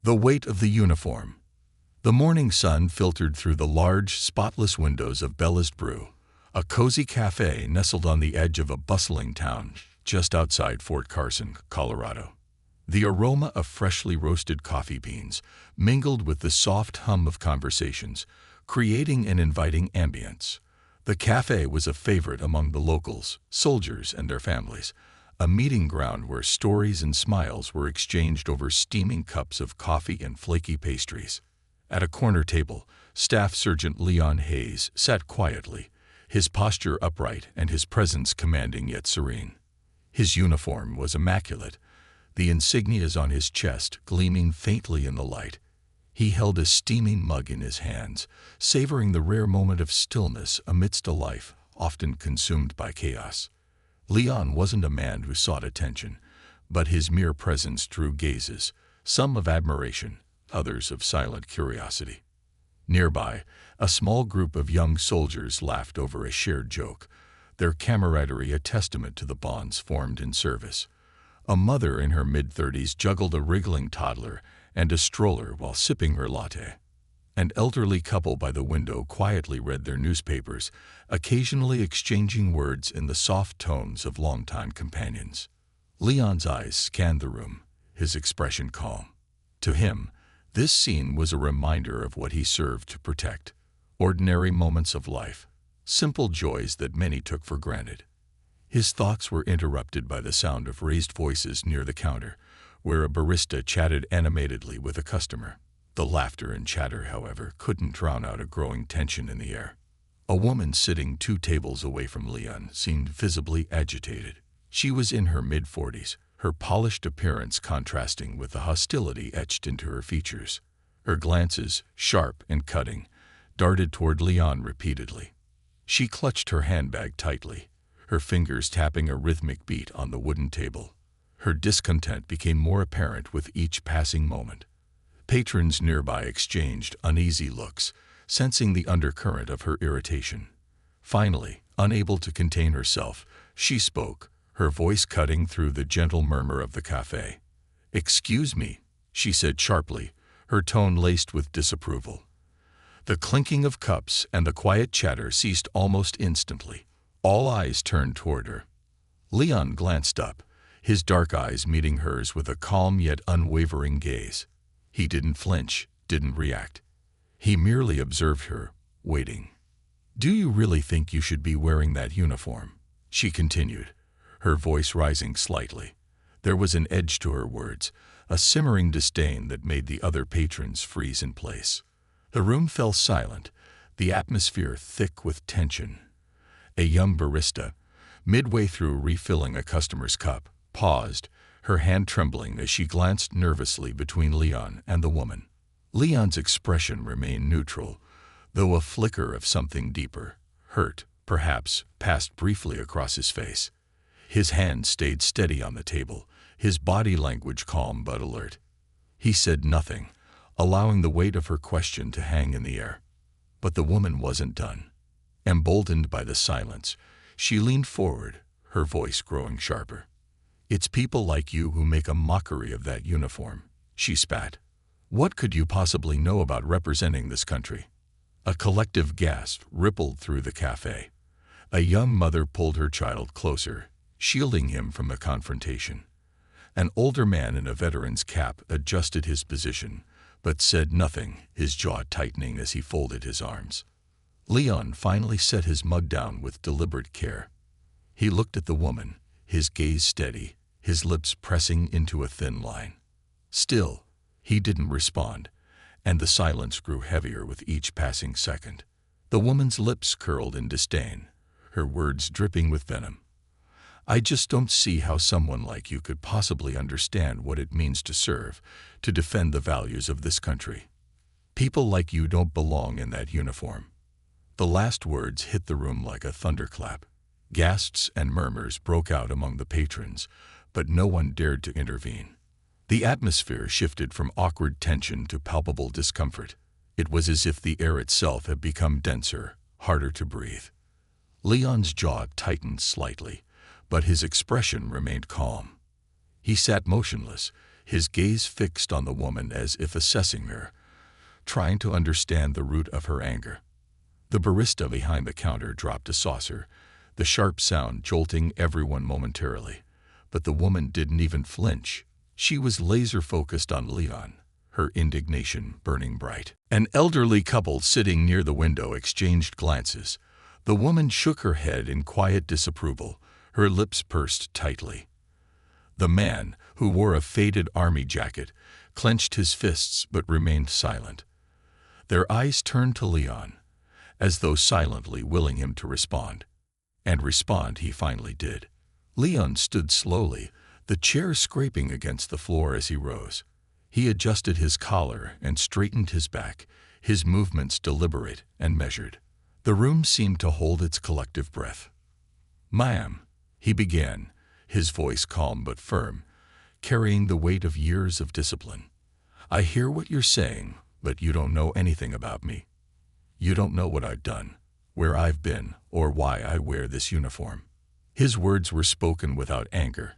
The weight of the uniform. The morning sun filtered through the large, spotless windows of Bella's Brew, a cozy café nestled on the edge of a bustling town just outside Fort Carson, Colorado. The aroma of freshly roasted coffee beans mingled with the soft hum of conversations, creating an inviting ambience. The café was a favorite among the locals, soldiers and their families, a meeting ground where stories and smiles were exchanged over steaming cups of coffee and flaky pastries. At a corner table, Staff Sergeant Leon Hayes sat quietly, his posture upright and his presence commanding yet serene. His uniform was immaculate, the insignias on his chest gleaming faintly in the light. He held a steaming mug in his hands, savoring the rare moment of stillness amidst a life often consumed by chaos. Leon wasn't a man who sought attention, but his mere presence drew gazes, some of admiration, others of silent curiosity. Nearby, a small group of young soldiers laughed over a shared joke, their camaraderie a testament to the bonds formed in service. A mother in her mid-30s juggled a wriggling toddler and a stroller while sipping her latte. An elderly couple by the window quietly read their newspapers, occasionally exchanging words in the soft tones of longtime companions. Leon's eyes scanned the room, his expression calm. To him, this scene was a reminder of what he served to protect: ordinary moments of life, simple joys that many took for granted. His thoughts were interrupted by the sound of raised voices near the counter, where a barista chatted animatedly with a customer. The laughter and chatter, however, couldn't drown out a growing tension in the air. A woman sitting 2 tables away from Leon seemed visibly agitated. She was in her mid-40s, her polished appearance contrasting with the hostility etched into her features. Her glances, sharp and cutting, darted toward Leon repeatedly. She clutched her handbag tightly, her fingers tapping a rhythmic beat on the wooden table. Her discontent became more apparent with each passing moment. Patrons nearby exchanged uneasy looks, sensing the undercurrent of her irritation. Finally, unable to contain herself, she spoke, her voice cutting through the gentle murmur of the café. "Excuse me," she said sharply, her tone laced with disapproval. The clinking of cups and the quiet chatter ceased almost instantly. All eyes turned toward her. Leon glanced up, his dark eyes meeting hers with a calm yet unwavering gaze. He didn't flinch, didn't react. He merely observed her, waiting. "Do you really think you should be wearing that uniform?" she continued, her voice rising slightly. There was an edge to her words, a simmering disdain that made the other patrons freeze in place. The room fell silent, the atmosphere thick with tension. A young barista, midway through refilling a customer's cup, paused, her hand trembling as she glanced nervously between Leon and the woman. Leon's expression remained neutral, though a flicker of something deeper, hurt, perhaps, passed briefly across his face. His hand stayed steady on the table, his body language calm but alert. He said nothing, allowing the weight of her question to hang in the air. But the woman wasn't done. Emboldened by the silence, she leaned forward, her voice growing sharper. "It's people like you who make a mockery of that uniform," she spat. "What could you possibly know about representing this country?" A collective gasp rippled through the café. A young mother pulled her child closer, shielding him from the confrontation. An older man in a veteran's cap adjusted his position, but said nothing, his jaw tightening as he folded his arms. Leon finally set his mug down with deliberate care. He looked at the woman, his gaze steady, his lips pressing into a thin line. Still, he didn't respond, and the silence grew heavier with each passing second. The woman's lips curled in disdain, her words dripping with venom. "I just don't see how someone like you could possibly understand what it means to serve, to defend the values of this country. People like you don't belong in that uniform." The last words hit the room like a thunderclap. Gasps and murmurs broke out among the patrons, but no one dared to intervene. The atmosphere shifted from awkward tension to palpable discomfort. It was as if the air itself had become denser, harder to breathe. Leon's jaw tightened slightly, but his expression remained calm. He sat motionless, his gaze fixed on the woman as if assessing her, trying to understand the root of her anger. The barista behind the counter dropped a saucer, the sharp sound jolting everyone momentarily. But the woman didn't even flinch. She was laser-focused on Leon, her indignation burning bright. An elderly couple sitting near the window exchanged glances. The woman shook her head in quiet disapproval, her lips pursed tightly. The man, who wore a faded army jacket, clenched his fists but remained silent. Their eyes turned to Leon, as though silently willing him to respond. And respond he finally did. Leon stood slowly, the chair scraping against the floor as he rose. He adjusted his collar and straightened his back, his movements deliberate and measured. The room seemed to hold its collective breath. "Ma'am," he began, his voice calm but firm, carrying the weight of years of discipline. "I hear what you're saying, but you don't know anything about me. You don't know what I've done, where I've been, or why I wear this uniform." His words were spoken without anger,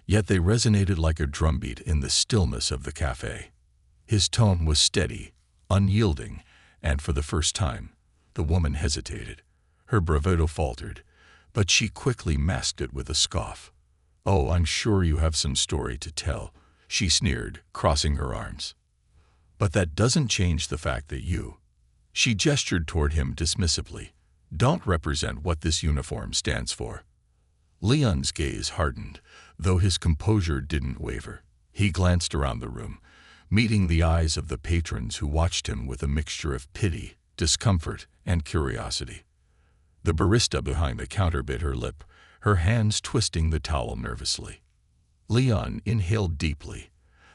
yet they resonated like a drumbeat in the stillness of the café. His tone was steady, unyielding, and for the first time, the woman hesitated. Her bravado faltered, but she quickly masked it with a scoff. "Oh, I'm sure you have some story to tell," she sneered, crossing her arms. "But that doesn't change the fact that you—" She gestured toward him dismissively. "Don't represent what this uniform stands for." Leon's gaze hardened, though his composure didn't waver. He glanced around the room, meeting the eyes of the patrons who watched him with a mixture of pity, discomfort, and curiosity. The barista behind the counter bit her lip, her hands twisting the towel nervously. Leon inhaled deeply,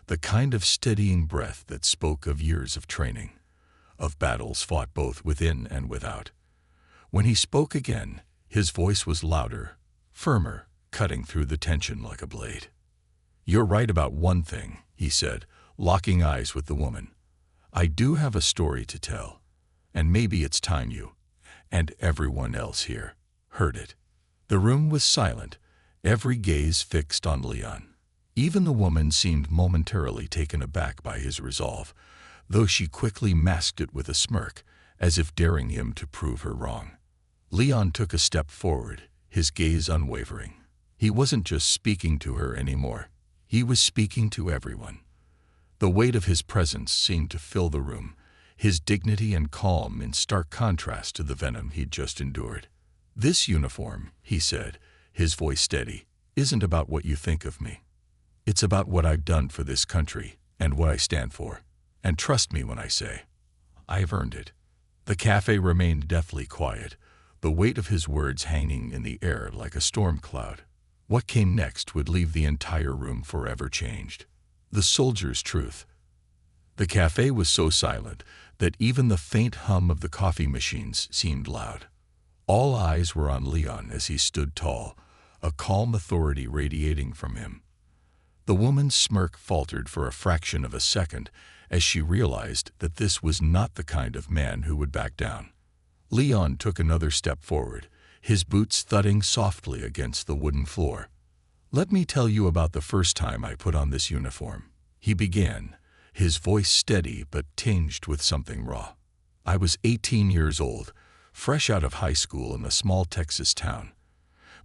the kind of steadying breath that spoke of years of training, of battles fought both within and without. When he spoke again, his voice was louder, firmer, cutting through the tension like a blade. "You're right about one thing," he said, locking eyes with the woman. "I do have a story to tell, and maybe it's time you, and everyone else here, heard it." The room was silent, every gaze fixed on Leon. Even the woman seemed momentarily taken aback by his resolve, though she quickly masked it with a smirk, as if daring him to prove her wrong. Leon took a step forward, his gaze unwavering. He wasn't just speaking to her anymore. He was speaking to everyone. The weight of his presence seemed to fill the room, his dignity and calm in stark contrast to the venom he'd just endured. "This uniform," he said, his voice steady, "isn't about what you think of me. It's about what I've done for this country and what I stand for. And trust me when I say, I've earned it." The cafe remained deathly quiet, the weight of his words hanging in the air like a storm cloud. What came next would leave the entire room forever changed. The soldier's truth. The cafe was so silent that even the faint hum of the coffee machines seemed loud. All eyes were on Leon as he stood tall, a calm authority radiating from him. The woman's smirk faltered for a fraction of a second as she realized that this was not the kind of man who would back down. Leon took another step forward, his boots thudding softly against the wooden floor. "Let me tell you about the first time I put on this uniform," he began, his voice steady but tinged with something raw. "I was 18 years old, fresh out of high school in a small Texas town.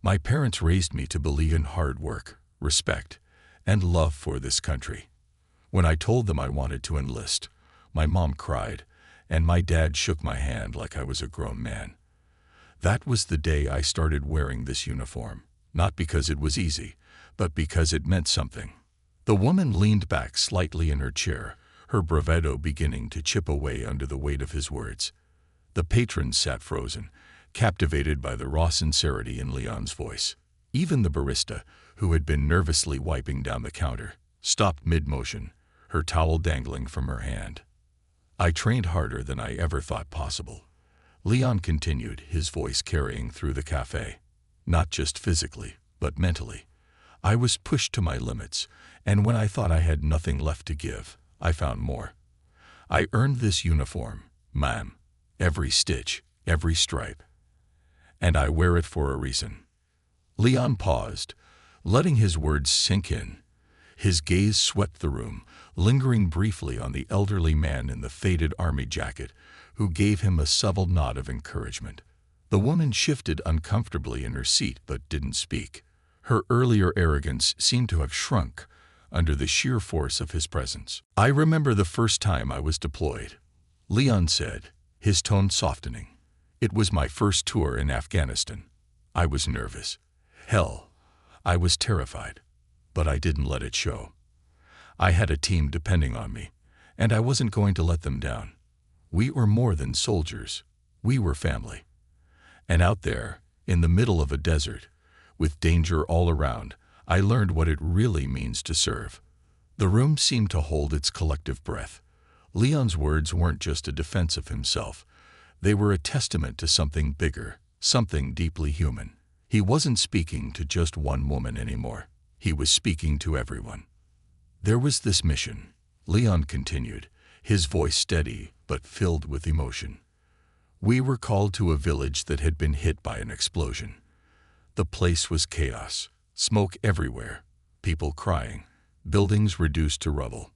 My parents raised me to believe in hard work, respect, and love for this country. When I told them I wanted to enlist, my mom cried, and my dad shook my hand like I was a grown man. That was the day I started wearing this uniform, not because it was easy, but because it meant something." The woman leaned back slightly in her chair, her bravado beginning to chip away under the weight of his words. The patrons sat frozen, captivated by the raw sincerity in Leon's voice. Even the barista, who had been nervously wiping down the counter, stopped mid-motion, her towel dangling from her hand. "I trained harder than I ever thought possible," Leon continued, his voice carrying through the cafe. "Not just physically, but mentally. I was pushed to my limits, and when I thought I had nothing left to give, I found more. I earned this uniform, ma'am, every stitch, every stripe. And I wear it for a reason." Leon paused, letting his words sink in, His gaze swept the room, lingering briefly on the elderly man in the faded army jacket, who gave him a subtle nod of encouragement. The woman shifted uncomfortably in her seat but didn't speak. Her earlier arrogance seemed to have shrunk under the sheer force of his presence. "I remember the first time I was deployed," Leon said, his tone softening. "It was my first tour in Afghanistan. I was nervous. Hell, I was terrified. But I didn't let it show. I had a team depending on me, and I wasn't going to let them down. We were more than soldiers. We were family. And out there, in the middle of a desert, with danger all around, I learned what it really means to serve." The room seemed to hold its collective breath. Leon's words weren't just a defense of himself. They were a testament to something bigger, something deeply human. He wasn't speaking to just one woman anymore. He was speaking to everyone. "There was this mission," Leon continued, his voice steady but filled with emotion. "We were called to a village that had been hit by an explosion. The place was chaos, smoke everywhere, people crying, buildings reduced to rubble.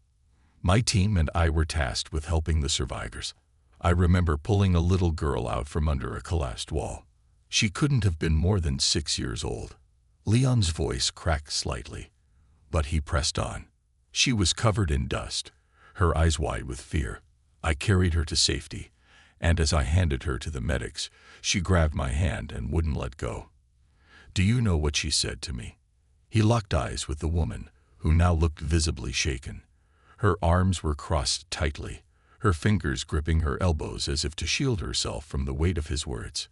My team and I were tasked with helping the survivors. I remember pulling a little girl out from under a collapsed wall. She couldn't have been more than 6 years old." Leon's voice cracked slightly, but he pressed on. "She was covered in dust, her eyes wide with fear. I carried her to safety, and as I handed her to the medics, she grabbed my hand and wouldn't let go. Do you know what she said to me?" He locked eyes with the woman, who now looked visibly shaken. Her arms were crossed tightly, her fingers gripping her elbows as if to shield herself from the weight of his words.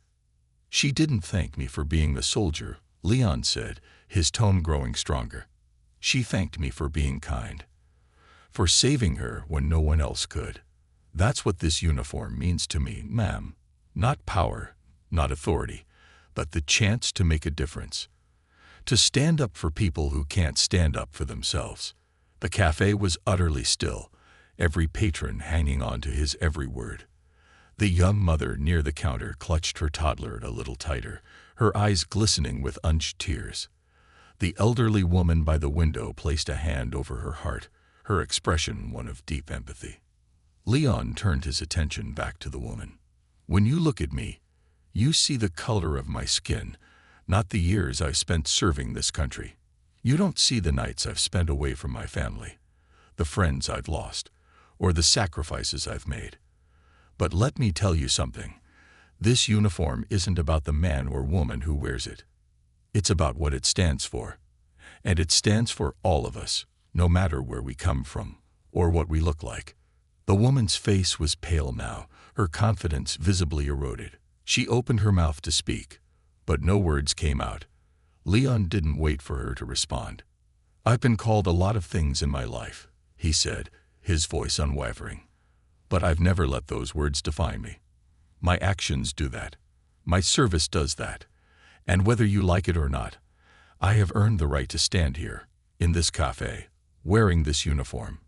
"She didn't thank me for being a soldier," Leon said, his tone growing stronger. "She thanked me for being kind, for saving her when no one else could. That's what this uniform means to me, ma'am. Not power, not authority, but the chance to make a difference. To stand up for people who can't stand up for themselves." The cafe was utterly still, every patron hanging on to his every word. The young mother near the counter clutched her toddler a little tighter, her eyes glistening with unshed tears. The elderly woman by the window placed a hand over her heart, her expression one of deep empathy. Leon turned his attention back to the woman. "When you look at me, you see the color of my skin, not the years I've spent serving this country. You don't see the nights I've spent away from my family, the friends I've lost, or the sacrifices I've made. But let me tell you something. This uniform isn't about the man or woman who wears it. It's about what it stands for. And it stands for all of us, no matter where we come from or what we look like." The woman's face was pale now, her confidence visibly eroded. She opened her mouth to speak, but no words came out. Leon didn't wait for her to respond. "I've been called a lot of things in my life," he said, his voice unwavering. "But I've never let those words define me. My actions do that. My service does that. And whether you like it or not, I have earned the right to stand here, in this cafe, wearing this uniform."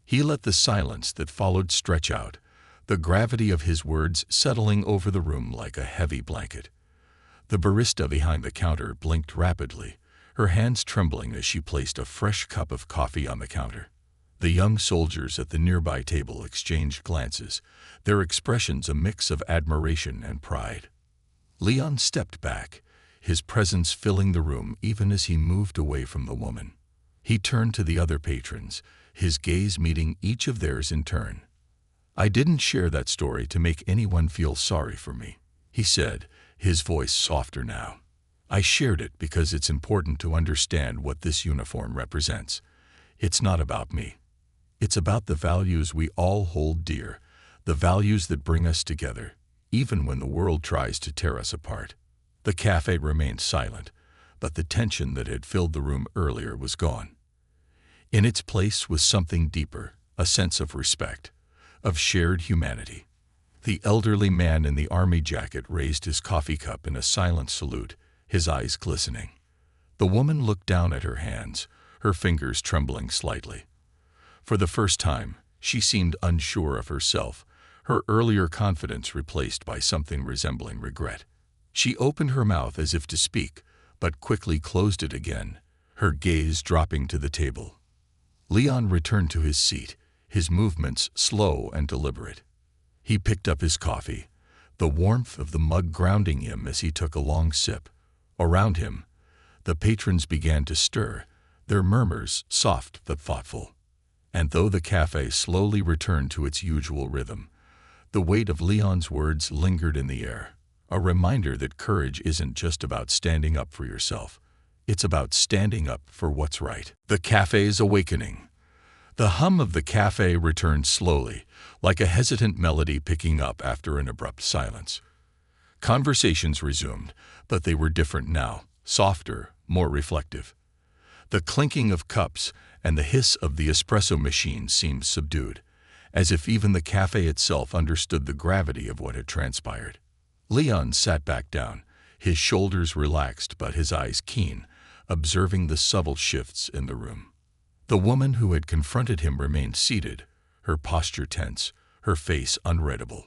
He let the silence that followed stretch out, the gravity of his words settling over the room like a heavy blanket. The barista behind the counter blinked rapidly, her hands trembling as she placed a fresh cup of coffee on the counter. The young soldiers at the nearby table exchanged glances, their expressions a mix of admiration and pride. Leon stepped back, his presence filling the room even as he moved away from the woman. He turned to the other patrons, his gaze meeting each of theirs in turn. "I didn't share that story to make anyone feel sorry for me," he said, his voice softer now. "I shared it because it's important to understand what this uniform represents. It's not about me. It's about the values we all hold dear, the values that bring us together, even when the world tries to tear us apart." The cafe remained silent, but the tension that had filled the room earlier was gone. In its place was something deeper, a sense of respect, of shared humanity. The elderly man in the army jacket raised his coffee cup in a silent salute, his eyes glistening. The woman looked down at her hands, her fingers trembling slightly. For the first time, she seemed unsure of herself, her earlier confidence replaced by something resembling regret. She opened her mouth as if to speak, but quickly closed it again, her gaze dropping to the table. Leon returned to his seat, his movements slow and deliberate. He picked up his coffee, the warmth of the mug grounding him as he took a long sip. Around him, the patrons began to stir, their murmurs soft but thoughtful. And though the café slowly returned to its usual rhythm, the weight of Leon's words lingered in the air, a reminder that courage isn't just about standing up for yourself. It's about standing up for what's right. The café's awakening. The hum of the café returned slowly, like a hesitant melody picking up after an abrupt silence. Conversations resumed, but they were different now, softer, more reflective. The clinking of cups and the hiss of the espresso machine seemed subdued, as if even the café itself understood the gravity of what had transpired. Leon sat back down, his shoulders relaxed but his eyes keen, observing the subtle shifts in the room. The woman who had confronted him remained seated, her posture tense, her face unreadable.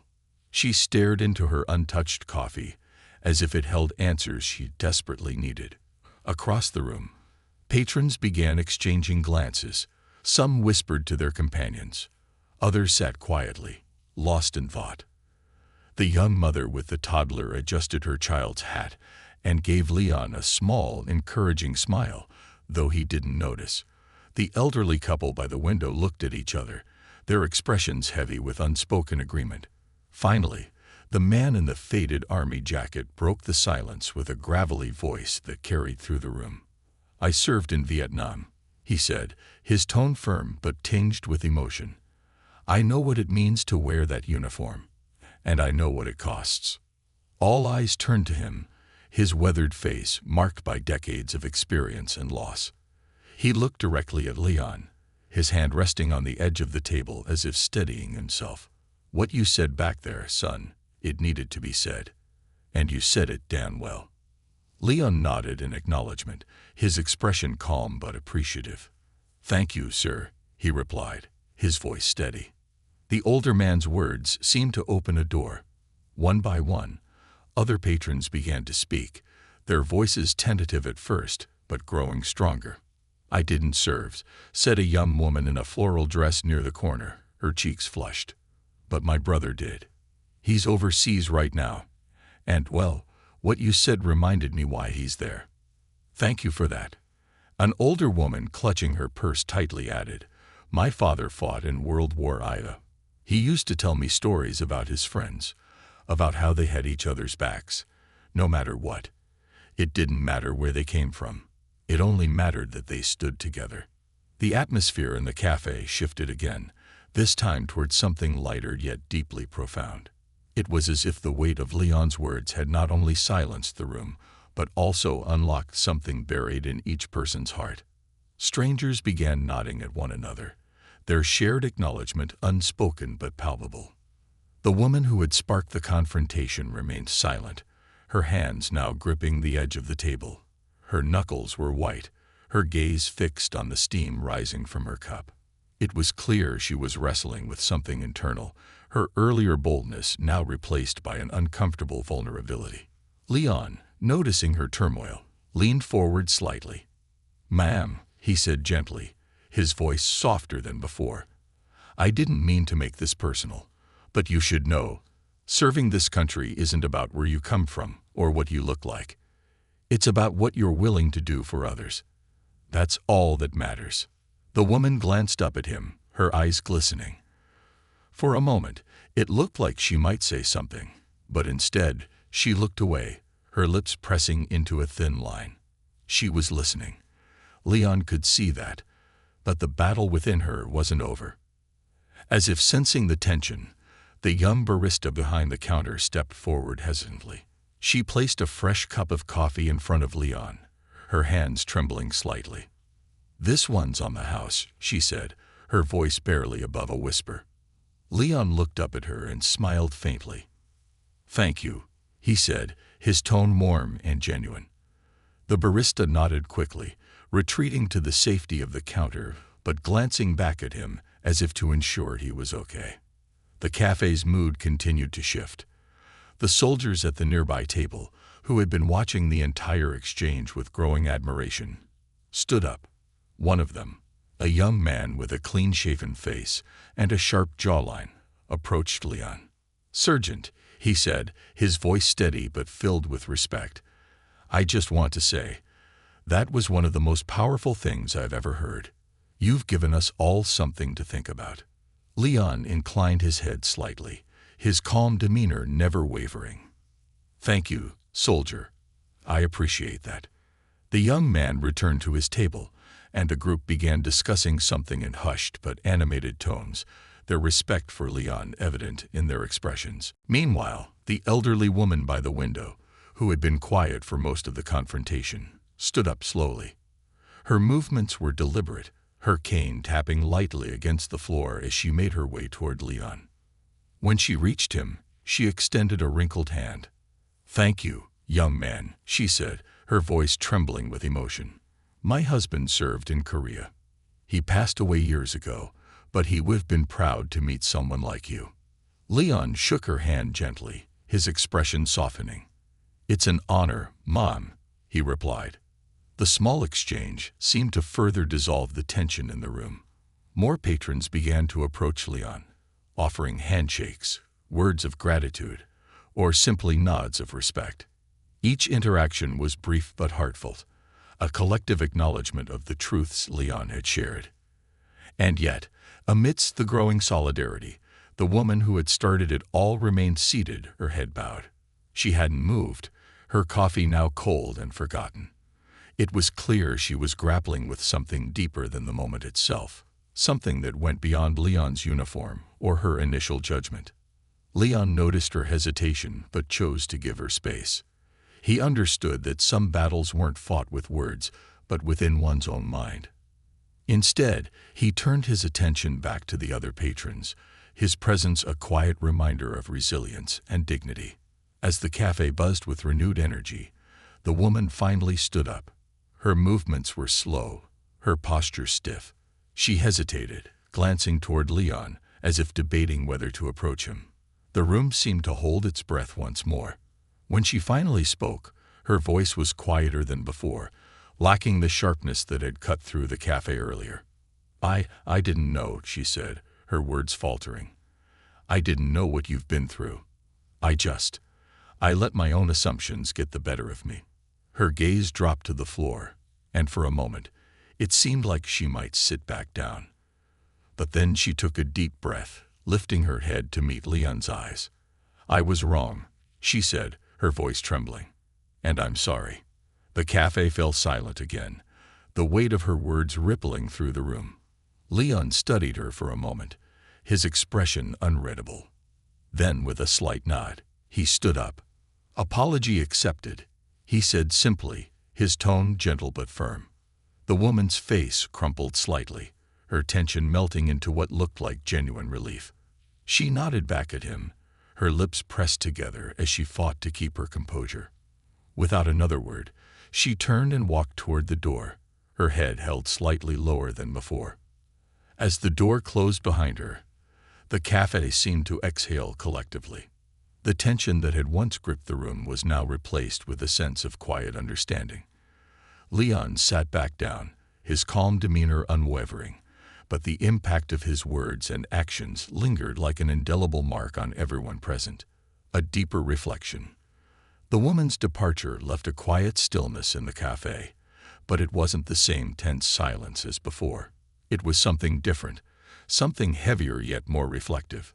She stared into her untouched coffee, as if it held answers she desperately needed. Across the room, patrons began exchanging glances. Some whispered to their companions. Others sat quietly, lost in thought. The young mother with the toddler adjusted her child's hat and gave Leon a small, encouraging smile, though he didn't notice. The elderly couple by the window looked at each other, their expressions heavy with unspoken agreement. Finally, the man in the faded army jacket broke the silence with a gravelly voice that carried through the room. "I served in Vietnam," he said, his tone firm but tinged with emotion. "I know what it means to wear that uniform, and I know what it costs." All eyes turned to him, his weathered face marked by decades of experience and loss. He looked directly at Leon, his hand resting on the edge of the table as if steadying himself. "What you said back there, son, it needed to be said. And you said it damn well." Leon nodded in acknowledgement, his expression calm but appreciative. "Thank you, sir," he replied, his voice steady. The older man's words seemed to open a door. One by one, other patrons began to speak, their voices tentative at first, but growing stronger. "I didn't serve," said a young woman in a floral dress near the corner, her cheeks flushed. "But my brother did. He's overseas right now. And, well, what you said reminded me why he's there." "Thank you for that." An older woman clutching her purse tightly added, "My father fought in World War I. He used to tell me stories about his friends, about how they had each other's backs, no matter what. It didn't matter where they came from. It only mattered that they stood together." The atmosphere in the café shifted again, this time towards something lighter yet deeply profound. It was as if the weight of Leon's words had not only silenced the room, but also unlocked something buried in each person's heart. Strangers began nodding at one another, their shared acknowledgement unspoken but palpable. The woman who had sparked the confrontation remained silent, her hands now gripping the edge of the table. Her knuckles were white, her gaze fixed on the steam rising from her cup. It was clear she was wrestling with something internal, her earlier boldness now replaced by an uncomfortable vulnerability. Leon, noticing her turmoil, leaned forward slightly. "Ma'am," he said gently, his voice softer than before, "I didn't mean to make this personal, but you should know, serving this country isn't about where you come from or what you look like. It's about what you're willing to do for others. That's all that matters." The woman glanced up at him, her eyes glistening. For a moment, it looked like she might say something, but instead, she looked away, her lips pressing into a thin line. She was listening. Leon could see that, but the battle within her wasn't over. As if sensing the tension, the young barista behind the counter stepped forward hesitantly. She placed a fresh cup of coffee in front of Leon, her hands trembling slightly. "This one's on the house," she said, her voice barely above a whisper. Leon looked up at her and smiled faintly. "Thank you," he said, his tone warm and genuine. The barista nodded quickly, retreating to the safety of the counter, but glancing back at him as if to ensure he was okay. The café's mood continued to shift. The soldiers at the nearby table, who had been watching the entire exchange with growing admiration, stood up. One of them, a young man with a clean-shaven face and a sharp jawline, approached Leon. "Sergeant," he said, his voice steady but filled with respect, "I just want to say, that was one of the most powerful things I've ever heard. You've given us all something to think about." Leon inclined his head slightly, his calm demeanor never wavering. "Thank you, soldier. I appreciate that." The young man returned to his table, and the group began discussing something in hushed but animated tones, their respect for Leon evident in their expressions. Meanwhile, the elderly woman by the window, who had been quiet for most of the confrontation, stood up slowly. Her movements were deliberate, her cane tapping lightly against the floor as she made her way toward Leon. When she reached him, she extended a wrinkled hand. "Thank you, young man," she said, her voice trembling with emotion. "My husband served in Korea. He passed away years ago, but he would have been proud to meet someone like you." Leon shook her hand gently, his expression softening. "It's an honor, Mom," he replied. The small exchange seemed to further dissolve the tension in the room. More patrons began to approach Leon, offering handshakes, words of gratitude, or simply nods of respect. Each interaction was brief but heartfelt, a collective acknowledgement of the truths Leon had shared. And yet, amidst the growing solidarity, the woman who had started it all remained seated, her head bowed. She hadn't moved, her coffee now cold and forgotten. It was clear she was grappling with something deeper than the moment itself, something that went beyond Leon's uniform or her initial judgment. Leon noticed her hesitation but chose to give her space. He understood that some battles weren't fought with words, but within one's own mind. Instead, he turned his attention back to the other patrons, his presence a quiet reminder of resilience and dignity. As the cafe buzzed with renewed energy, the woman finally stood up. Her movements were slow, her posture stiff. She hesitated, glancing toward Leon, as if debating whether to approach him. The room seemed to hold its breath once more. When she finally spoke, her voice was quieter than before, lacking the sharpness that had cut through the cafe earlier. I didn't know," she said, her words faltering. "I didn't know what you've been through. I let my own assumptions get the better of me." Her gaze dropped to the floor, and for a moment, it seemed like she might sit back down. But then she took a deep breath, lifting her head to meet Leon's eyes. "I was wrong," she said, her voice trembling. "And I'm sorry." The cafe fell silent again, the weight of her words rippling through the room. Leon studied her for a moment, his expression unreadable. Then, with a slight nod, he stood up. "Apology accepted," he said simply, his tone gentle but firm. The woman's face crumpled slightly, her tension melting into what looked like genuine relief. She nodded back at him, her lips pressed together as she fought to keep her composure. Without another word, she turned and walked toward the door, her head held slightly lower than before. As the door closed behind her, the cafe seemed to exhale collectively. The tension that had once gripped the room was now replaced with a sense of quiet understanding. Leon sat back down, his calm demeanor unwavering, but the impact of his words and actions lingered like an indelible mark on everyone present, a deeper reflection. The woman's departure left a quiet stillness in the cafe, but it wasn't the same tense silence as before. It was something different, something heavier yet more reflective.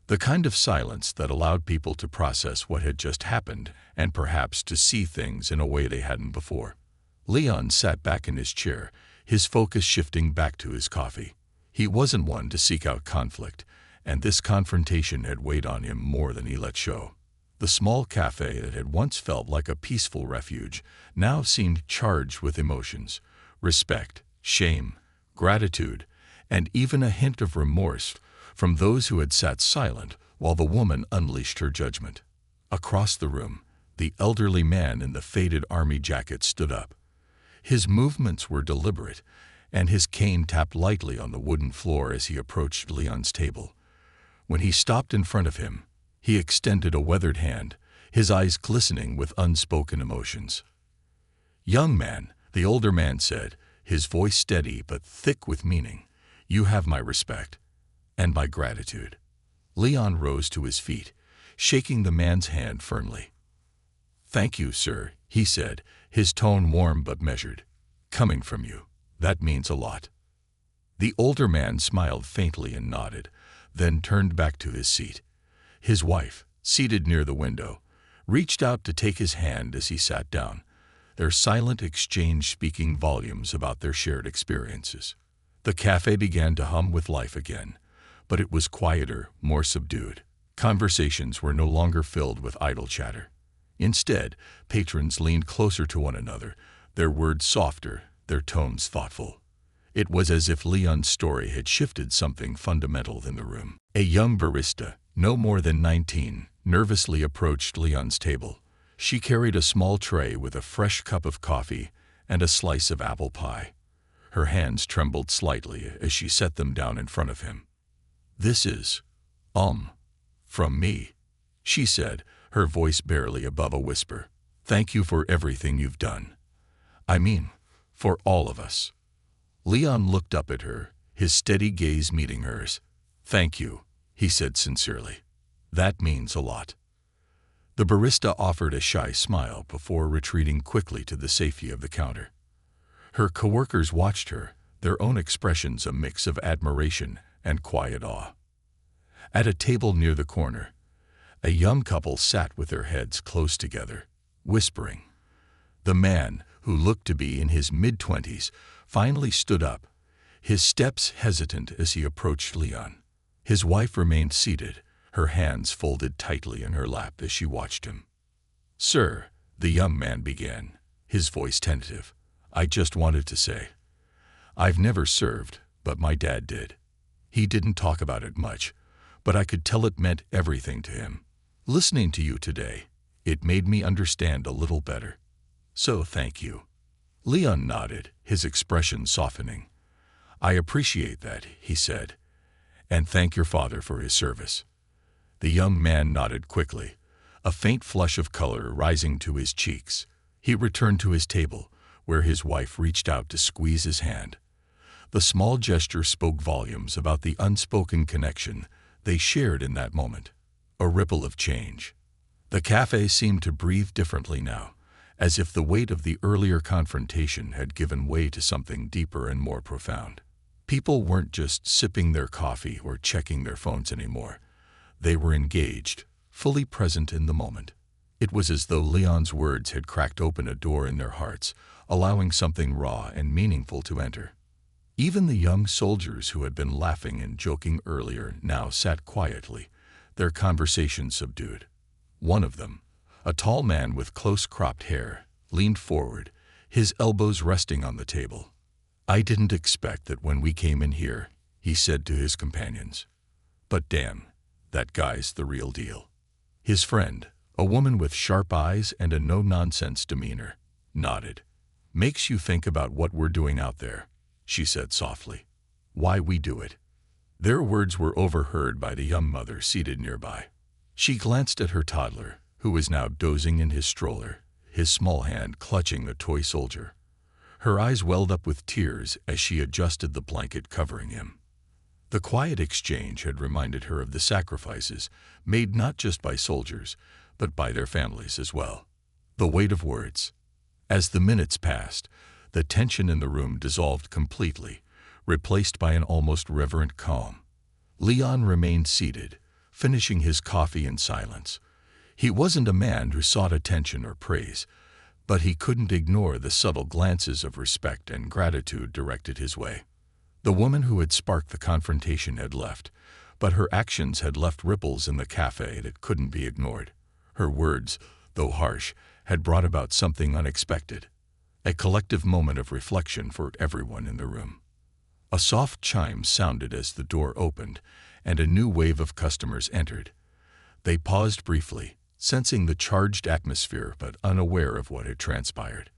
The kind of silence that allowed people to process what had just happened and perhaps to see things in a way they hadn't before. Leon sat back in his chair, his focus shifting back to his coffee. He wasn't one to seek out conflict, and this confrontation had weighed on him more than he let show. The small cafe that had once felt like a peaceful refuge now seemed charged with emotions, respect, shame, gratitude, and even a hint of remorse from those who had sat silent while the woman unleashed her judgment. Across the room, the elderly man in the faded army jacket stood up. His movements were deliberate, and his cane tapped lightly on the wooden floor as he approached Leon's table. When he stopped in front of him, he extended a weathered hand, his eyes glistening with unspoken emotions. "Young man," the older man said, his voice steady but thick with meaning. "You have my respect and my gratitude." Leon rose to his feet, shaking the man's hand firmly. "Thank you, sir," he said, his tone warm but measured. "Coming from you, that means a lot." The older man smiled faintly and nodded, then turned back to his seat. His wife, seated near the window, reached out to take his hand as he sat down, their silent exchange speaking volumes about their shared experiences. The cafe began to hum with life again, but it was quieter, more subdued. Conversations were no longer filled with idle chatter. Instead, patrons leaned closer to one another, their words softer, their tones thoughtful. It was as if Leon's story had shifted something fundamental in the room. A young barista, no more than 19, nervously approached Leon's table. She carried a small tray with a fresh cup of coffee and a slice of apple pie. Her hands trembled slightly as she set them down in front of him. "This is, from me," she said, her voice barely above a whisper. "Thank you for everything you've done. I mean, for all of us." Leon looked up at her, his steady gaze meeting hers. "Thank you," he said sincerely. "That means a lot." The barista offered a shy smile before retreating quickly to the safety of the counter. Her coworkers watched her, their own expressions a mix of admiration and quiet awe. At a table near the corner, a young couple sat with their heads close together, whispering. The man, who looked to be in his mid-20s, finally stood up, his steps hesitant as he approached Leon. His wife remained seated, her hands folded tightly in her lap as she watched him. "Sir," the young man began, his voice tentative, "I just wanted to say, I've never served, but my dad did. He didn't talk about it much, but I could tell it meant everything to him. Listening to you today, it made me understand a little better. So thank you." Leon nodded, his expression softening. "I appreciate that," he said, "and thank your father for his service." The young man nodded quickly, a faint flush of color rising to his cheeks. He returned to his table, where his wife reached out to squeeze his hand. The small gesture spoke volumes about the unspoken connection they shared in that moment, a ripple of change. The cafe seemed to breathe differently now, as if the weight of the earlier confrontation had given way to something deeper and more profound. People weren't just sipping their coffee or checking their phones anymore. They were engaged, fully present in the moment. It was as though Leon's words had cracked open a door in their hearts, allowing something raw and meaningful to enter. Even the young soldiers who had been laughing and joking earlier now sat quietly, their conversation subdued. One of them, a tall man with close-cropped hair, leaned forward, his elbows resting on the table. "I didn't expect that when we came in here," he said to his companions. "But damn, that guy's the real deal." His friend, a woman with sharp eyes and a no-nonsense demeanor, nodded. "Makes you think about what we're doing out there," she said softly. "Why we do it." Their words were overheard by the young mother seated nearby. She glanced at her toddler, who was now dozing in his stroller, his small hand clutching a toy soldier. Her eyes welled up with tears as she adjusted the blanket covering him. The quiet exchange had reminded her of the sacrifices made not just by soldiers, but by their families as well. The weight of words. As the minutes passed, the tension in the room dissolved completely, replaced by an almost reverent calm. Leon remained seated, finishing his coffee in silence. He wasn't a man who sought attention or praise, but he couldn't ignore the subtle glances of respect and gratitude directed his way. The woman who had sparked the confrontation had left, but her actions had left ripples in the cafe that couldn't be ignored. Her words, though harsh, had brought about something unexpected, a collective moment of reflection for everyone in the room. A soft chime sounded as the door opened, and a new wave of customers entered. They paused briefly, sensing the charged atmosphere but unaware of what had transpired.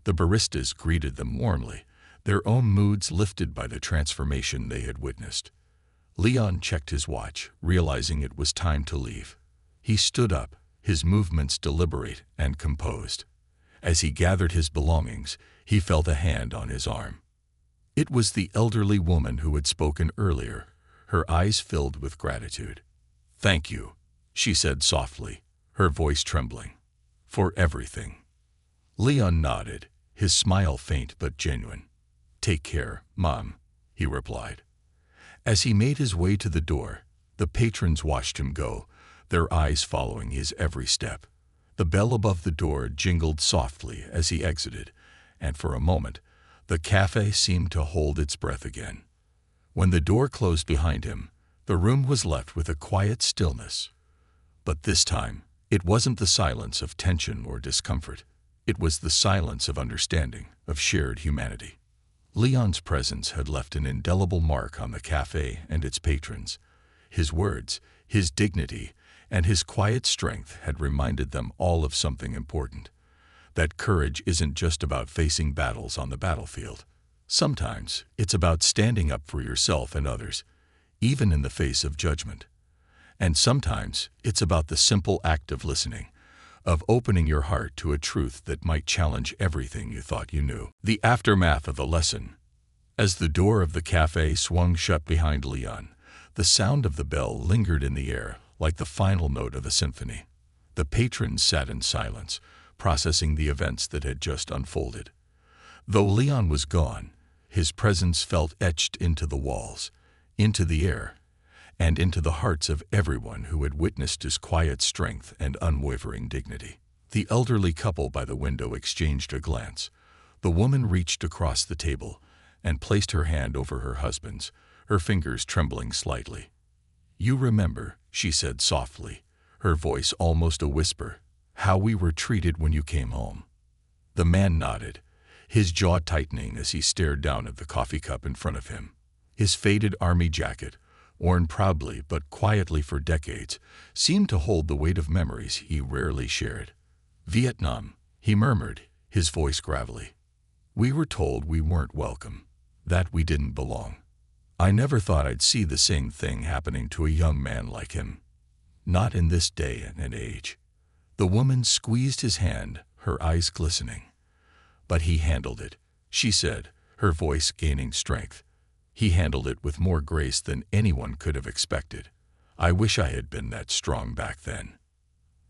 The baristas greeted them warmly, their own moods lifted by the transformation they had witnessed. Leon checked his watch, realizing it was time to leave. He stood up, his movements deliberate and composed. As he gathered his belongings, He felt a hand on his arm. It was the elderly woman who had spoken earlier, her eyes filled with gratitude. "Thank you," she said softly, her voice trembling. "For everything." Leon nodded, his smile faint but genuine. "Take care, Mom," he replied. As he made his way to the door, the patrons watched him go, their eyes following his every step. The bell above the door jingled softly as he exited, and for a moment, the café seemed to hold its breath again. When the door closed behind him, the room was left with a quiet stillness. But this time, it wasn't the silence of tension or discomfort. It was the silence of understanding, of shared humanity. Leon's presence had left an indelible mark on the café and its patrons. His words, his dignity, and his quiet strength had reminded them all of something important. That courage isn't just about facing battles on the battlefield. Sometimes it's about standing up for yourself and others, even in the face of judgment. And sometimes it's about the simple act of listening, of opening your heart to a truth that might challenge everything you thought you knew. The aftermath of the lesson. As the door of the café swung shut behind Leon, the sound of the bell lingered in the air like the final note of a symphony. The patrons sat in silence, processing the events that had just unfolded. Though Leon was gone, his presence felt etched into the walls, into the air, and into the hearts of everyone who had witnessed his quiet strength and unwavering dignity. The elderly couple by the window exchanged a glance. The woman reached across the table and placed her hand over her husband's, her fingers trembling slightly. "You remember," she said softly, her voice almost a whisper, "how we were treated when you came home." The man nodded, his jaw tightening as he stared down at the coffee cup in front of him. His faded army jacket, worn proudly but quietly for decades, seemed to hold the weight of memories he rarely shared. "Vietnam," he murmured, his voice gravelly. "We were told we weren't welcome, that we didn't belong. I never thought I'd see the same thing happening to a young man like him. Not in this day and age." The woman squeezed his hand, her eyes glistening. "But he handled it," she said, her voice gaining strength. "He handled it with more grace than anyone could have expected. I wish I had been that strong back then."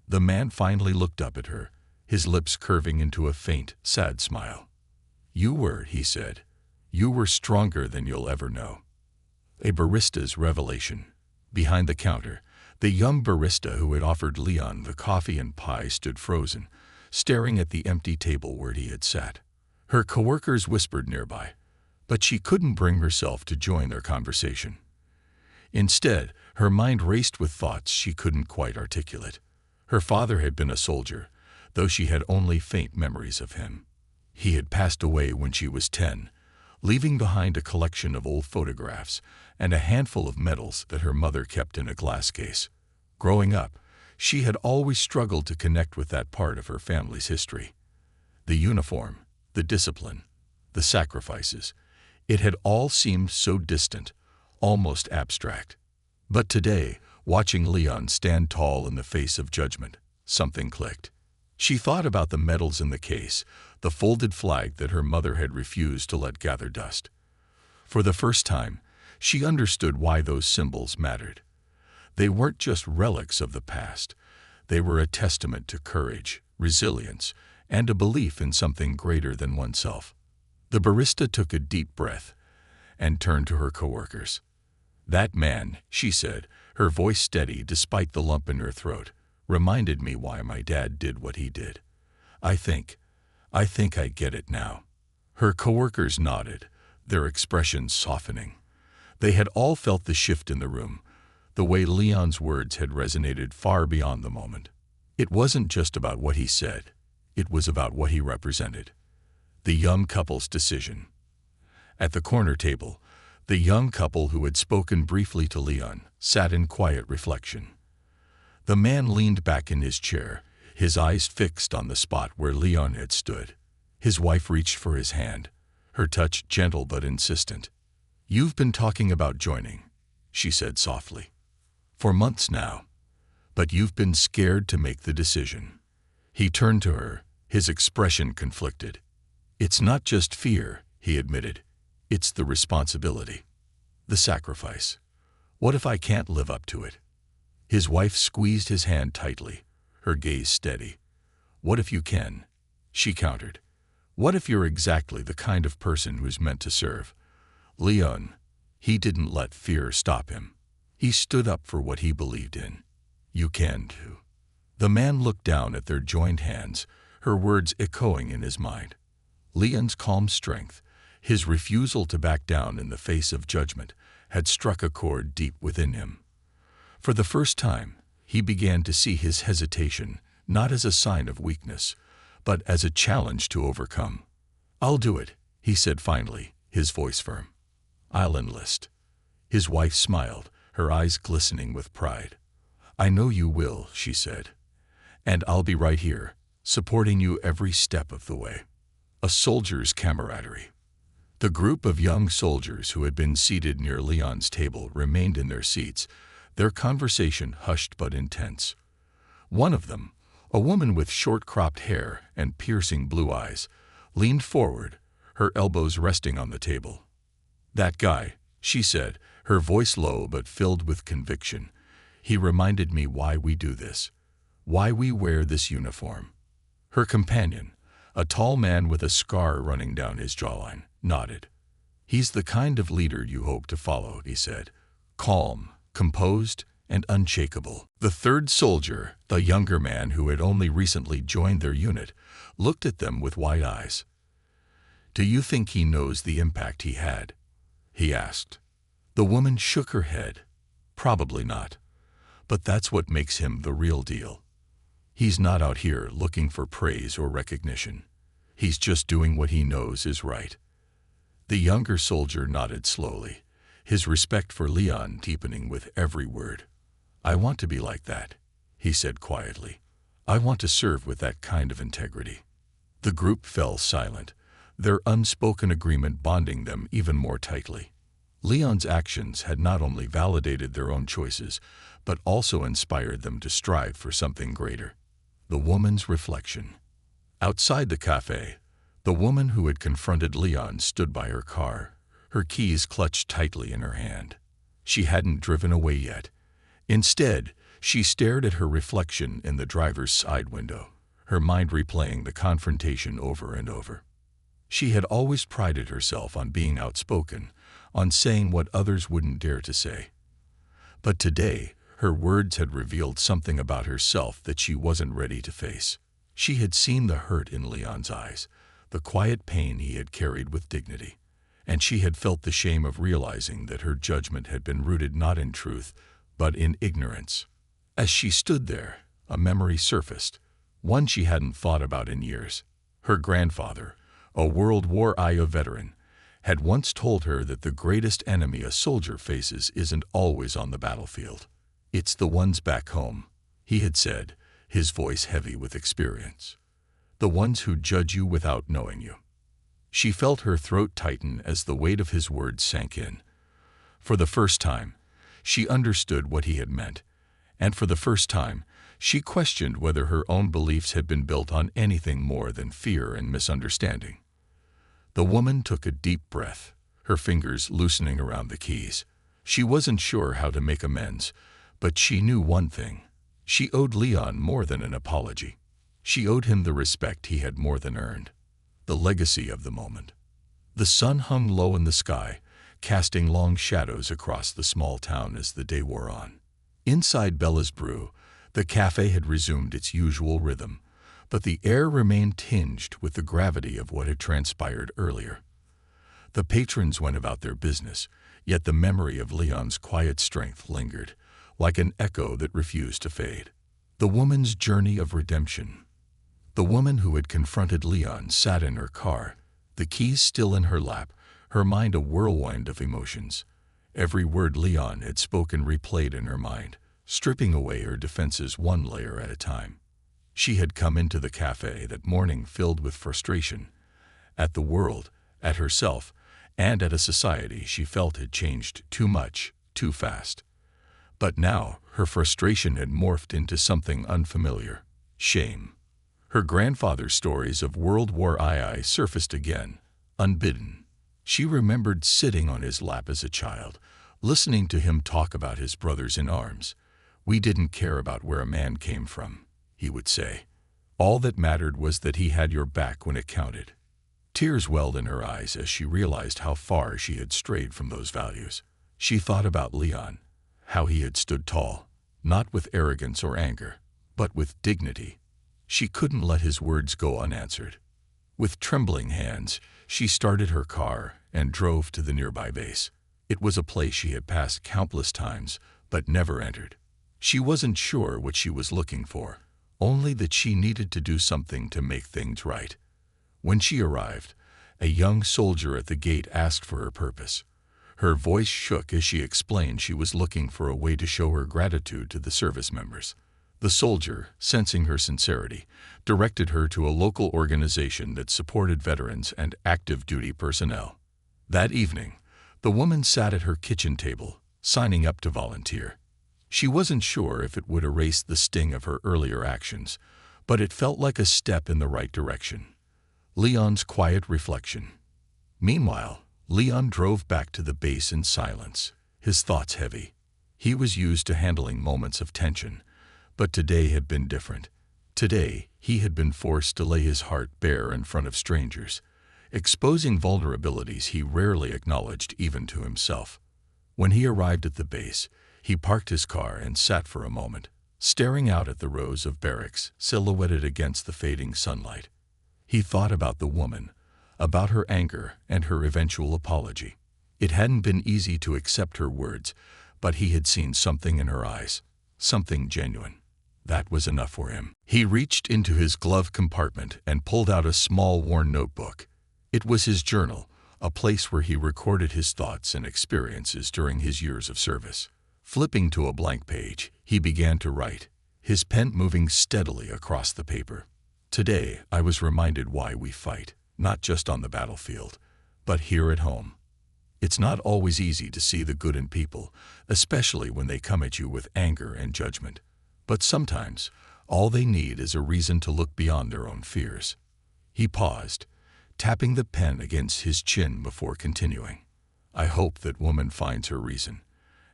The man finally looked up at her, his lips curving into a faint, sad smile. "You were," he said. "You were stronger than you'll ever know." A barista's revelation. Behind the counter, the young barista who had offered Leon the coffee and pie stood frozen, staring at the empty table where he had sat. Her coworkers whispered nearby, but she couldn't bring herself to join their conversation. Instead, her mind raced with thoughts she couldn't quite articulate. Her father had been a soldier, though she had only faint memories of him. He had passed away when she was 10, leaving behind a collection of old photographs and a handful of medals that her mother kept in a glass case. Growing up, she had always struggled to connect with that part of her family's history. The uniform, the discipline, the sacrifices, it had all seemed so distant, almost abstract. But today, watching Leon stand tall in the face of judgment, something clicked. She thought about the medals in the case, the folded flag that her mother had refused to let gather dust. For the first time, she understood why those symbols mattered. They weren't just relics of the past. They were a testament to courage, resilience, and a belief in something greater than oneself. The barista took a deep breath and turned to her coworkers. "That man," she said, her voice steady despite the lump in her throat, "reminded me why my dad did what he did. I think I get it now." Her coworkers nodded, their expressions softening. They had all felt the shift in the room, the way Leon's words had resonated far beyond the moment. It wasn't just about what he said, it was about what he represented. The young couple's decision. At the corner table, the young couple who had spoken briefly to Leon sat in quiet reflection. The man leaned back in his chair, his eyes fixed on the spot where Leon had stood. His wife reached for his hand, her touch gentle but insistent. "You've been talking about joining," she said softly, "for months now, but you've been scared to make the decision." He turned to her, his expression conflicted. "It's not just fear," he admitted. "It's the responsibility. The sacrifice. What if I can't live up to it?" His wife squeezed his hand tightly, her gaze steady. "What if you can?" she countered. "What if you're exactly the kind of person who's meant to serve?" Leon, he didn't let fear stop him. He stood up for what he believed in. "You can too." The man looked down at their joined hands, her words echoing in his mind. Leon's calm strength, his refusal to back down in the face of judgment, had struck a chord deep within him. For the first time, he began to see his hesitation not as a sign of weakness, but as a challenge to overcome. "I'll do it," he said finally, his voice firm. "I'll enlist." His wife smiled, her eyes glistening with pride. "I know you will," she said. "And I'll be right here, supporting you every step of the way." A soldier's camaraderie. The group of young soldiers who had been seated near Leon's table remained in their seats, their conversation hushed but intense. One of them, a woman with short-cropped hair and piercing blue eyes, leaned forward, her elbows resting on the table. "That guy," she said, her voice low but filled with conviction. "He reminded me why we do this, why we wear this uniform." Her companion, a tall man with a scar running down his jawline, nodded. "He's the kind of leader you hope to follow," he said. "Calm, composed, and unshakable." The third soldier, the younger man who had only recently joined their unit, looked at them with wide eyes. "Do you think he knows the impact he had?" he asked. The woman shook her head. "Probably not. But that's what makes him the real deal. He's not out here looking for praise or recognition. He's just doing what he knows is right." The younger soldier nodded slowly, his respect for Leon deepening with every word. "I want to be like that," he said quietly. "I want to serve with that kind of integrity." The group fell silent, their unspoken agreement bonding them even more tightly. Leon's actions had not only validated their own choices, but also inspired them to strive for something greater. The woman's reflection. Outside the café, the woman who had confronted Leon stood by her car, her keys clutched tightly in her hand. She hadn't driven away yet. Instead, she stared at her reflection in the driver's side window, her mind replaying the confrontation over and over. She had always prided herself on being outspoken, on saying what others wouldn't dare to say. But today, her words had revealed something about herself that she wasn't ready to face. She had seen the hurt in Leon's eyes, the quiet pain he had carried with dignity, and she had felt the shame of realizing that her judgment had been rooted not in truth, but in ignorance. As she stood there, a memory surfaced, one she hadn't thought about in years. Her grandfather, a World War I veteran, had once told her that the greatest enemy a soldier faces isn't always on the battlefield. "It's the ones back home," he had said, his voice heavy with experience. "The ones who judge you without knowing you." She felt her throat tighten as the weight of his words sank in. For the first time, she understood what he had meant, and for the first time, she questioned whether her own beliefs had been built on anything more than fear and misunderstanding. The woman took a deep breath, her fingers loosening around the keys. She wasn't sure how to make amends, but she knew one thing. She owed Leon more than an apology. She owed him the respect he had more than earned. The legacy of the moment. The sun hung low in the sky, casting long shadows across the small town as the day wore on. Inside Bella's Brew, the cafe had resumed its usual rhythm, but the air remained tinged with the gravity of what had transpired earlier. The patrons went about their business, yet the memory of Leon's quiet strength lingered, like an echo that refused to fade. The woman's journey of redemption. The woman who had confronted Leon sat in her car, the keys still in her lap, her mind a whirlwind of emotions. Every word Leon had spoken replayed in her mind, stripping away her defenses one layer at a time. She had come into the cafe that morning filled with frustration, at the world, at herself, and at a society she felt had changed too much, too fast. But now her frustration had morphed into something unfamiliar: shame. Her grandfather's stories of World War II surfaced again, unbidden. She remembered sitting on his lap as a child, listening to him talk about his brothers in arms. "We didn't care about where a man came from," he would say. "All that mattered was that he had your back when it counted." Tears welled in her eyes as she realized how far she had strayed from those values. She thought about Leon, how he had stood tall, not with arrogance or anger, but with dignity. She couldn't let his words go unanswered. With trembling hands, she started her car and drove to the nearby base. It was a place she had passed countless times, but never entered. She wasn't sure what she was looking for, only that she needed to do something to make things right. When she arrived, a young soldier at the gate asked for her purpose. Her voice shook as she explained she was looking for a way to show her gratitude to the service members. The soldier, sensing her sincerity, directed her to a local organization that supported veterans and active duty personnel. That evening, the woman sat at her kitchen table, signing up to volunteer. She wasn't sure if it would erase the sting of her earlier actions, but it felt like a step in the right direction. Leon's quiet reflection. Meanwhile, Leon drove back to the base in silence, his thoughts heavy. He was used to handling moments of tension, but today had been different. Today, he had been forced to lay his heart bare in front of strangers, exposing vulnerabilities he rarely acknowledged even to himself. When he arrived at the base, he parked his car and sat for a moment, staring out at the rows of barracks silhouetted against the fading sunlight. He thought about the woman, about her anger and her eventual apology. It hadn't been easy to accept her words, but he had seen something in her eyes, something genuine. That was enough for him. He reached into his glove compartment and pulled out a small worn notebook. It was his journal, a place where he recorded his thoughts and experiences during his years of service. Flipping to a blank page, he began to write, his pen moving steadily across the paper. "Today, I was reminded why we fight, not just on the battlefield, but here at home. It's not always easy to see the good in people, especially when they come at you with anger and judgment. But sometimes, all they need is a reason to look beyond their own fears." He paused, tapping the pen against his chin before continuing. "I hope that woman finds her reason,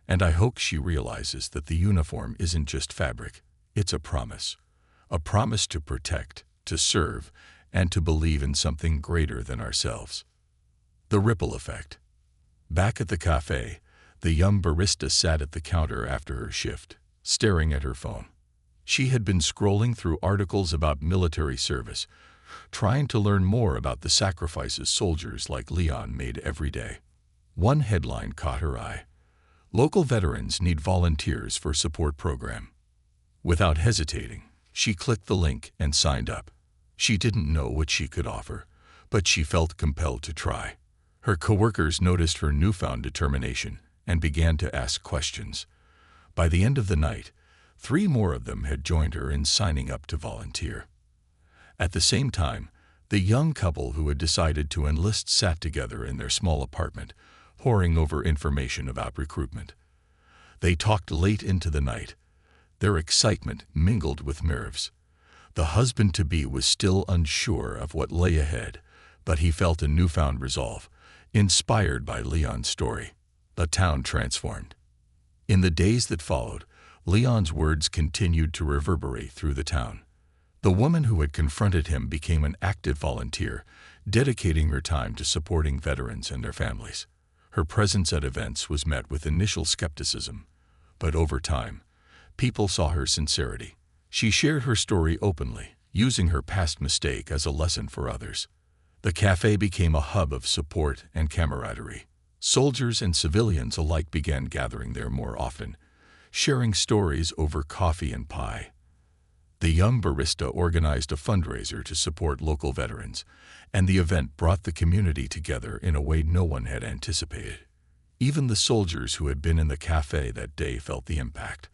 and I hope she realizes that the uniform isn't just fabric, it's a promise to protect, to serve, and to believe in something greater than ourselves." The ripple effect. Back at the café, the young barista sat at the counter after her shift, staring at her phone. She had been scrolling through articles about military service, trying to learn more about the sacrifices soldiers like Leon made every day. One headline caught her eye: "Local veterans need volunteers for support program." Without hesitating, she clicked the link and signed up. She didn't know what she could offer, but she felt compelled to try. Her coworkers noticed her newfound determination and began to ask questions. By the end of the night, 3 more of them had joined her in signing up to volunteer. At the same time, the young couple who had decided to enlist sat together in their small apartment, poring over information about recruitment. They talked late into the night, their excitement mingled with nerves. The husband-to-be was still unsure of what lay ahead, but he felt a newfound resolve, inspired by Leon's story. The town transformed. In the days that followed, Leon's words continued to reverberate through the town. The woman who had confronted him became an active volunteer, dedicating her time to supporting veterans and their families. Her presence at events was met with initial skepticism, but over time, people saw her sincerity. She shared her story openly, using her past mistake as a lesson for others. The café became a hub of support and camaraderie. Soldiers and civilians alike began gathering there more often, sharing stories over coffee and pie. The young barista organized a fundraiser to support local veterans, and the event brought the community together in a way no one had anticipated. Even the soldiers who had been in the café that day felt the impact.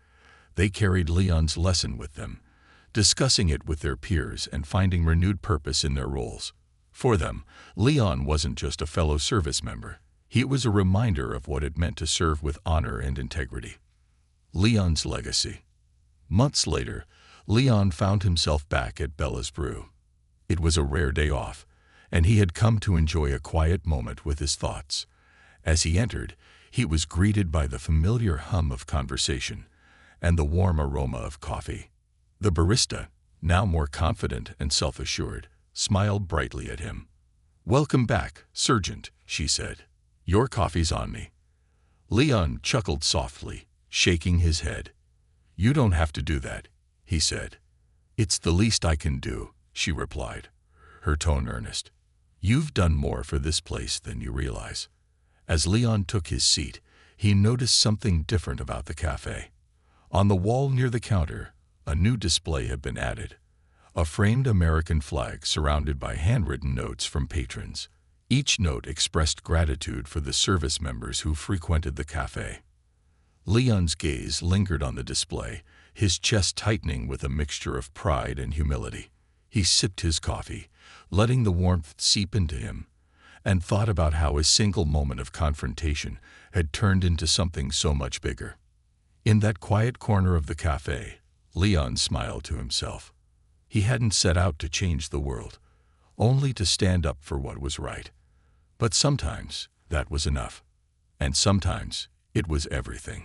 They carried Leon's lesson with them, discussing it with their peers and finding renewed purpose in their roles. For them, Leon wasn't just a fellow service member. He was a reminder of what it meant to serve with honor and integrity. Leon's legacy. Months later, Leon found himself back at Bella's Brew. It was a rare day off, and he had come to enjoy a quiet moment with his thoughts. As he entered, he was greeted by the familiar hum of conversation and the warm aroma of coffee. The barista, now more confident and self-assured, smiled brightly at him. "Welcome back, Sergeant," she said. "Your coffee's on me." Leon chuckled softly, shaking his head. "You don't have to do that," he said. "It's the least I can do," she replied, her tone earnest. "You've done more for this place than you realize." As Leon took his seat, he noticed something different about the café. On the wall near the counter, a new display had been added, a framed American flag surrounded by handwritten notes from patrons. Each note expressed gratitude for the service members who frequented the café. Leon's gaze lingered on the display, his chest tightening with a mixture of pride and humility. He sipped his coffee, letting the warmth seep into him, and thought about how a single moment of confrontation had turned into something so much bigger. In that quiet corner of the café, Leon smiled to himself. He hadn't set out to change the world, only to stand up for what was right. But sometimes that was enough, and sometimes it was everything.